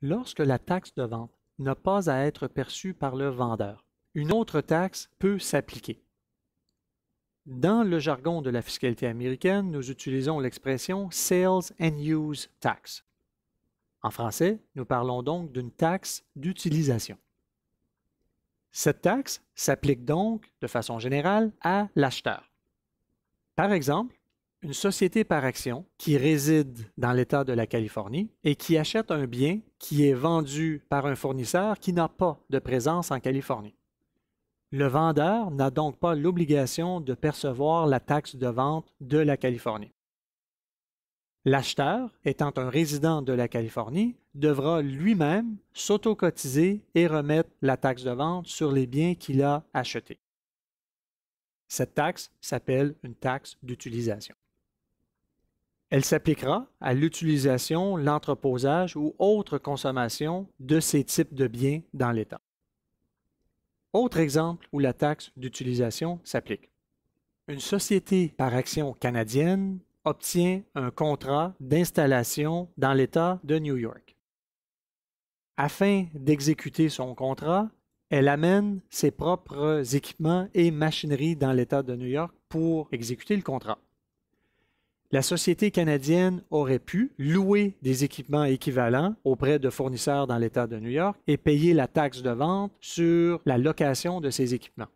Lorsque la taxe de vente n'a pas à être perçue par le vendeur, une autre taxe peut s'appliquer. Dans le jargon de la fiscalité américaine, nous utilisons l'expression Sales and Use Tax. En français, nous parlons donc d'une taxe d'utilisation. Cette taxe s'applique donc, de façon générale, à l'acheteur. Par exemple, une société par action qui réside dans l'État de la Californie et qui achète un bien qui est vendu par un fournisseur qui n'a pas de présence en Californie. Le vendeur n'a donc pas l'obligation de percevoir la taxe de vente de la Californie. L'acheteur, étant un résident de la Californie, devra lui-même s'auto-cotiser et remettre la taxe de vente sur les biens qu'il a achetés. Cette taxe s'appelle une taxe d'utilisation. Elle s'appliquera à l'utilisation, l'entreposage ou autre consommation de ces types de biens dans l'État. Autre exemple où la taxe d'utilisation s'applique. Une société par action canadienne obtient un contrat d'installation dans l'État de New York. Afin d'exécuter son contrat, elle amène ses propres équipements et machineries dans l'État de New York pour exécuter le contrat. La société canadienne aurait pu louer des équipements équivalents auprès de fournisseurs dans l'État de New York et payer la taxe de vente sur la location de ces équipements.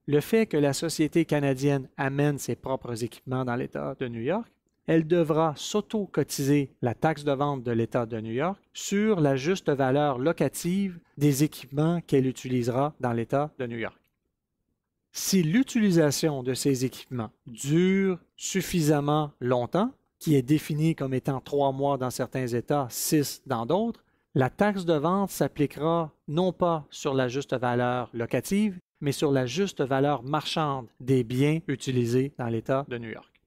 Le fait que la société canadienne amène ses propres équipements dans l'État de New York, elle devra s'auto-cotiser la taxe de vente de l'État de New York sur la juste valeur locative des équipements qu'elle utilisera dans l'État de New York. Si l'utilisation de ces équipements dure suffisamment longtemps, qui est définie comme étant 3 mois dans certains États, 6 dans d'autres, la taxe de vente s'appliquera non pas sur la juste valeur locative, mais sur la juste valeur marchande des biens utilisés dans l'État de New York.